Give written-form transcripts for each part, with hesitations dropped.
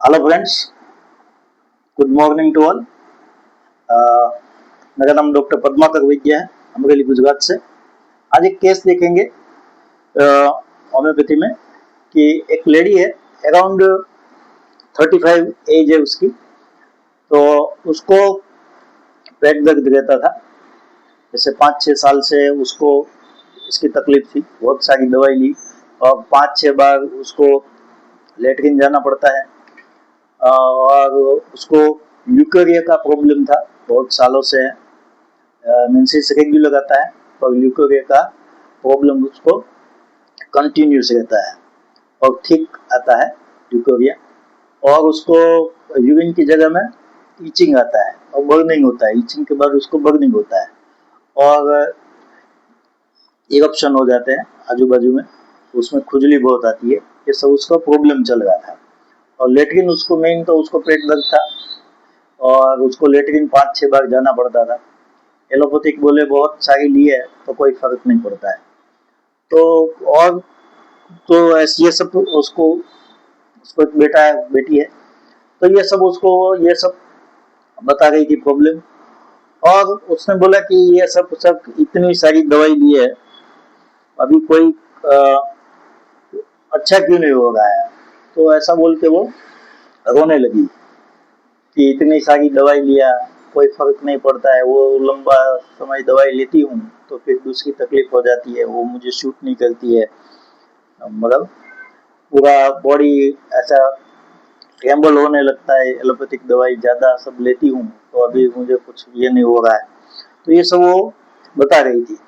Hello friends, good morning to all. मेरा नाम doctor Padmakar वैद्य है, अमरेली गुजरात से। आज एक केस देखेंगे होम्योपैथी में कि एक लेडी है, अराउंड 35 एज है उसकी। तो उसको पेट दर्द रहता था, जैसे 5-6 साल से उसको इसकी तकलीफ थी। बहुत सारी दवाई ली और 5-6 बार उसको लेटरिन जाना पड़ता है। और उसको ल्यूकेरिया का प्रॉब्लम था, बहुत सालों से है। मेंसेस रेगुलर आता है और ल्यूकेरिया का प्रॉब्लम उसको कंटिन्यूस रहता है और ठीक आता है ल्यूकेरिया। और उसको यूरिन की जगह में ईचिंग आता है और बर्निंग होता है। ईचिंग के बाद उसको बर्निंग होता है और इरप्शन हो जाते हैं आजू बाजू में, उसमें खुजली बहुत आती है। ये सब उसका प्रॉब्लम चल रहा था। और लेटरिन उसको मेन तो उसको पेट दर्द था और उसको लेटरिन 5-6 बार जाना पड़ता था। एलोपैथिक बोले बहुत सारी ली है तो कोई फर्क नहीं पड़ता है। तो और तो ये सब तो उसको एक बेटा है, बेटी है, तो ये सब उसको ये सब बता रही थी प्रॉब्लम। और उसने बोला कि ये सब सब इतनी सारी दवाई ली है, अभी कोई अच्छा क्यों नहीं हो रहा है। तो ऐसा बोल के वो रोने लगी कि इतनी सारी दवाई लिया, कोई फर्क नहीं पड़ता है। वो लंबा समय दवाई लेती हूँ तो फिर दूसरी तकलीफ हो जाती है, वो मुझे शूट नहीं करती है। मतलब पूरा बॉडी ऐसा ट्रेम्बल होने लगता है, एलोपैथिक दवाई ज़्यादा सब लेती हूँ तो अभी मुझे कुछ ये नहीं हो रहा है। तो ये सब वो बता रही थी।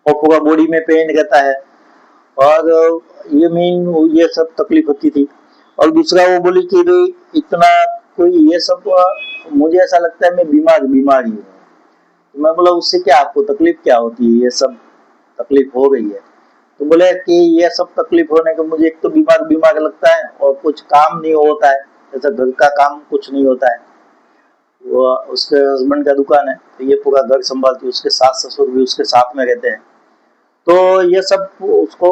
और पूरा बॉडी में पेन रहता है और ये मेन ये सब तकलीफ होती थी। और दूसरा वो बोली कि भाई इतना कोई ये सब मुझे ऐसा लगता है मैं बीमार ही हूँ। तो मैं बोला उससे क्या, आपको तकलीफ क्या होती है, ये सब तकलीफ हो गई है। तो बोले कि ये सब तकलीफ होने का मुझे एक तो बीमार लगता है और कुछ काम नहीं होता है, जैसे घर का काम कुछ नहीं होता है। वो उसके हस्बैंड का दुकान है तो ये पूरा घर संभालती है, उसके सास ससुर भी उसके साथ में रहते हैं। तो ये सब उसको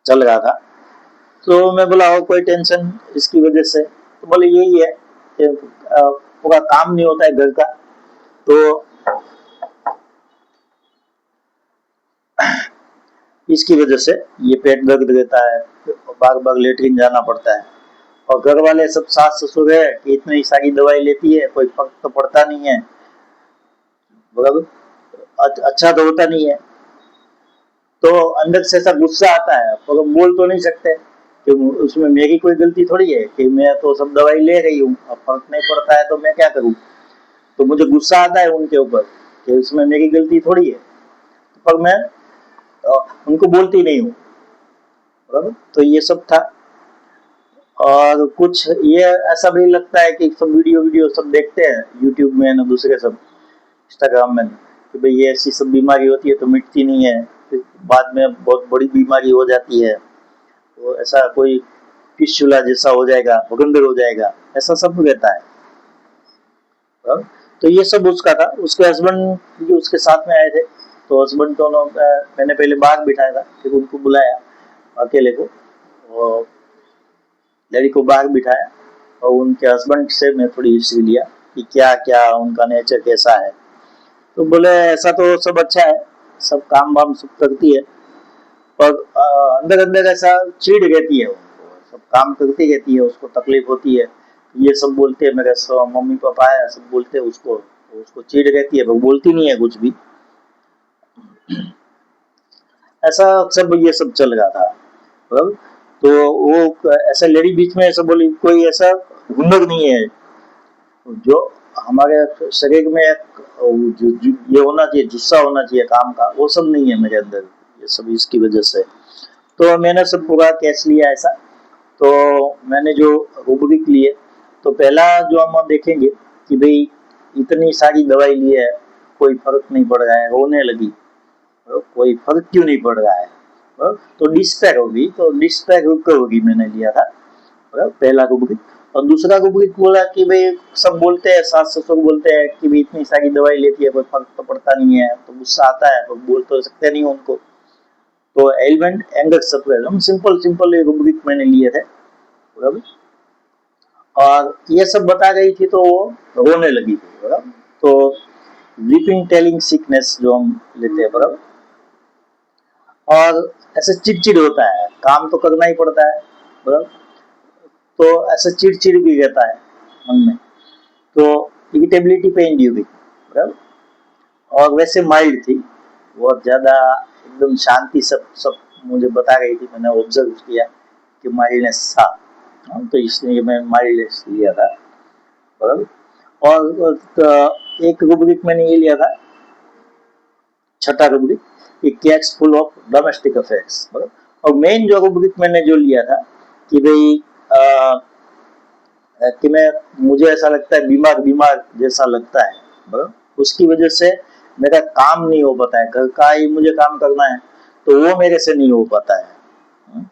चल रहा था। तो मैं बोला हो कोई टेंशन इसकी वजह से, तो बोले यही है कि पूरा काम नहीं होता है घर का, तो इसकी वजह से ये पेट दर्द रहता है, बार बार लेटरिन जाना पड़ता है। और घर वाले सब सास ससुर है कि इतनी सारी दवाई लेती है, कोई फर्क तो पड़ता नहीं है, मतलब अच्छा तो होता नहीं है। तो अंदर से ऐसा गुस्सा आता है पर हम बोल तो नहीं सकते कि उसमें मेरी कोई गलती थोड़ी है कि मैं तो सब दवाई ले रही हूँ, अब फर्क नहीं पड़ता है तो मैं क्या करूँ। तो मुझे गुस्सा आता है उनके ऊपर कि उसमें मेरी गलती थोड़ी है, पर मैं उनको बोलती नहीं हूँ। तो ये सब था। और कुछ ये ऐसा भी लगता है कि सब वीडियो सब देखते हैं यूट्यूब में ना दूसरे सब इंस्टाग्राम में कि भाई ये ऐसी सब बीमारी होती है तो मिटती नहीं है, फिर बाद में बहुत बड़ी बीमारी हो जाती है। तो ऐसा कोई फिस्टुला जैसा हो जाएगा, भगंदर हो जाएगा, ऐसा सब रहता है। तो ये सब उसका था। उसके हस्बैंड जो उसके साथ में आए थे, तो हस्बैंड दोनों मैंने पहले बाहर बिठाया था, फिर उनको बुलाया अकेले को, और लड़की को बाहर बिठाया और उनके हस्बैंड से मैं थोड़ी हिस्ट्री लिया कि क्या क्या उनका नेचर कैसा है। तो बोले ऐसा तो सब अच्छा है, सब काम वाम सब करती है, पर अंदर अंदर ऐसा चिढ़ रहती है उनको, सब काम करती रहती है, उसको तकलीफ होती है। ये सब बोलते हैं, मेरे मम्मी पापा है सब बोलते हैं उसको, उसको चिढ़ रहती है पर बोलती नहीं है कुछ भी। ऐसा सब ये सब चल रहा था, मतलब। तो वो ऐसा लेडी बीच में ऐसा बोली कोई ऐसा हुनर नहीं है जो हमारे शरीर में ये होना चाहिए, जुस्सा होना चाहिए काम का, वो सब नहीं है मेरे अंदर, ये सब इसकी वजह से। तो मैंने सब पूरा केस लिया ऐसा। तो मैंने जो रूब्रिक लिए, तो पहला जो हम देखेंगे कि भाई इतनी सारी दवाई ली है, कोई फर्क नहीं पड़ रहा है, रोने लगी, कोई फर्क क्यों नहीं पड़ रहा है, तो डिस्पेयर होगी, तो डिस्पेयर होगी मैंने लिया था, पहला रूब्रिक। और दूसरा रूब्रिक बोला कि भाई सब बोलते हैं, सास ससुर बोलते हैं कि भाई इतनी सारी दवाई लेती है कोई फर्क तो पड़ता नहीं है, तो गुस्सा आता है, तो बोल तो सकते नहीं उनको। तो एलिमेंट एंगर सप्रेस, हम सिंपल रूब्रिक मैंने लिए थे। बराबर। और ये सब बता रही थी तो वो रोने लगी थी, बराबर। तो वीपिंग टेलिंग सिकनेस जो हम लेते हैं, बराबर। और ऐसे चिड़चिड़ होता है, काम तो करना ही पड़ता है, बराबर। तो ऐसे चिड़चिड़ भी रहता है मन में, तो इरिटेबिलिटी पेन ड्यूरिंग, बराबर। और वैसे माइल्ड थी, बहुत ज्यादा एकदम शांति, सब सब मुझे बता रही थी, मैंने ऑब्जर्व किया कि माइल्डनेस था। तो इसलिए मैं माइल्डनेस लिया था, बराबर। और एक रुब्रिक मैंने ये लिया था, छठा rubric, cats full of domestic affairs, बराबर। और मेन जो रुब्रिक मैंने जो लिया था कि भाई कि मैं, मुझे ऐसा लगता है बीमार बीमार जैसा लगता है, बराबर। उसकी वजह से मेरा काम नहीं हो पाता है, घर का ही मुझे काम करना है तो वो मेरे से नहीं हो पाता है।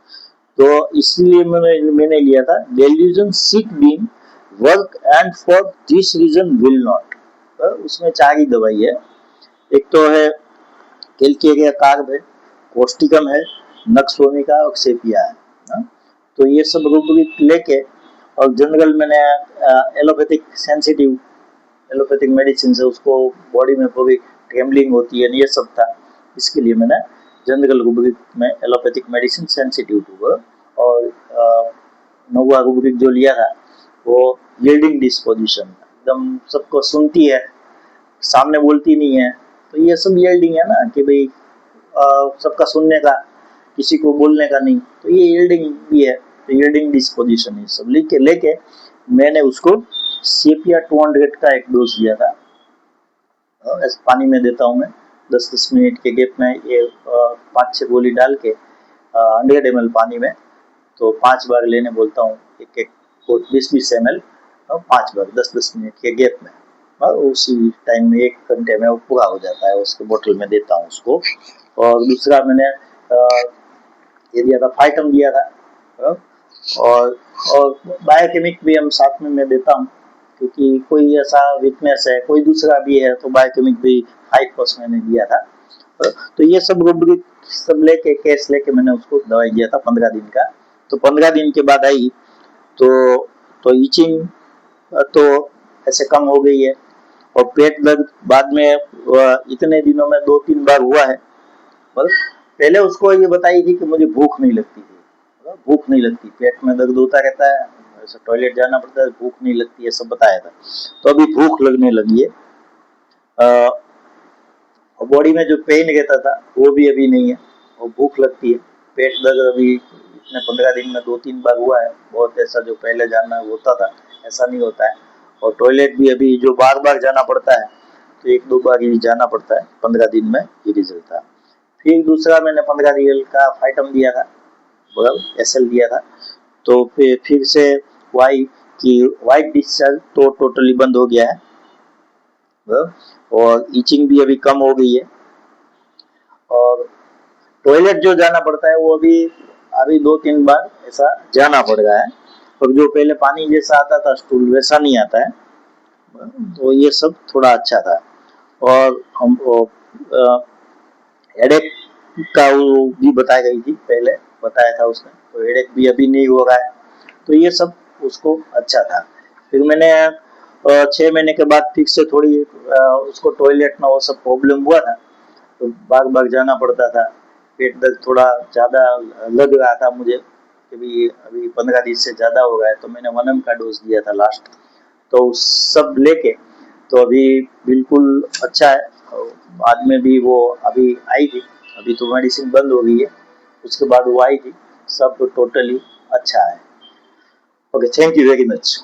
तो इसलिए मैंने लिया था delusion sick being work and for this reason will not. उसमें 4 ही दवाई है, एक तो है कैल्केरिया कार्ब है, कोस्टिकम है, नक्सोमिका और सेपिया है। तो ये सब रूब्रिक लेके, और जनरल मैंने एलोपैथिक सेंसिटिव एलोपैथिक मेडिसिन से उसको बॉडी में पूरी ट्रेमलिंग होती है, ये सब था। इसके लिए मैंने जनरल रूब्रिक में एलोपैथिक मेडिसिन सेंसिटिव टू, और 9वां रूब्रिक जो लिया था वो यील्डिंग डिस्पोजिशन, एकदम सबको सुनती है, सामने बोलती नहीं है, तो ये सब यील्डिंग है ना, कि भाई सबका सुनने का, किसी को बोलने का नहीं, तो ये यील्डिंग भी है, तो यील्डिंग डिस्पोजिशन है। सब लेके मैंने उसको सेपिया 200 का एक डोज दिया था। ऐसे पानी में देता हूँ मैं 10-10 मिनट के गैप में, ये 5-6 गोली डाल के 100 ml पानी में, तो 5 बार लेने बोलता हूँ, एक एक 20-20 ml 5 बार 10-10 मिनट के गैप में, और उसी टाइम में 1 घंटे में वो पूरा हो जाता है, उसके बोतल में देता हूँ उसको। और दूसरा मैंने ये दिया था, फाइटम दिया था, और बायोकेमिक भी हम साथ में मैं देता हूँ, क्योंकि कोई ऐसा वीकनेस है, कोई दूसरा भी है, तो बायोकेमिक भी 5 मैंने दिया था। तो ये सब रूब्रिक सब लेके, केस लेके मैंने उसको दवाई दिया था 15 दिन का। तो 15 दिन के बाद आई तो ईचिंग तो ऐसे कम हो गई है, और पेट दर्द बाद में इतने दिनों में 2-3 बार हुआ है। पहले उसको ये बताई थी कि मुझे भूख नहीं लगती थी, भूख नहीं लगती, पेट में दर्द होता रहता है, ऐसा टॉयलेट जाना पड़ता है, भूख नहीं लगती है, सब बताया था। तो अभी भूख लगने लगी है, और बॉडी में जो पेन रहता था वो भी अभी नहीं है, और भूख लगती है। पेट दर्द अभी इतने 15 दिन में 2-3 बार हुआ है, बहुत ऐसा जो पहले जाना होता था ऐसा नहीं होता है। और टॉयलेट भी अभी जो बार बार जाना पड़ता है, तो 1-2 बार ही जाना पड़ता है 15 दिन में, ये रिजल्ट था। फिर दूसरा मैंने 15 रियल का फाइटम दिया था, बराबर, एसएल दिया था। तो फिर से वाई की वाइट डिस्चार्ज तो टोटली बंद हो गया है, और ईचिंग भी अभी कम हो गई है, और टॉयलेट जो जाना पड़ता है वो अभी 2-3 बार ऐसा जाना पड़ रहा है, और जो पहले पानी जैसा आता था स्टूल वैसा नहीं आता है। तो ये सब थोड़ा अच्छा था। और हम हेडेक का वो भी बताई गई थी, पहले बताया था उसने, तो हेडेक भी अभी नहीं हो रहा है, तो ये सब उसको अच्छा था। फिर मैंने 6 महीने के बाद फिर से थोड़ी उसको टॉयलेट में वो सब प्रॉब्लम हुआ था, तो बार बार जाना पड़ता था, पेट दर्द थोड़ा ज़्यादा लग रहा था मुझे कि भी अभी 15 दिन से ज़्यादा हो गया है, तो मैंने 1 का डोज दिया था लास्ट। तो सब लेके तो अभी बिल्कुल अच्छा है, बाद में भी वो अभी आई थी, अभी तो मेडिसिन बंद हो गई है, उसके बाद वो आई थी, सब टोटली अच्छा है। Okay, thank you very much.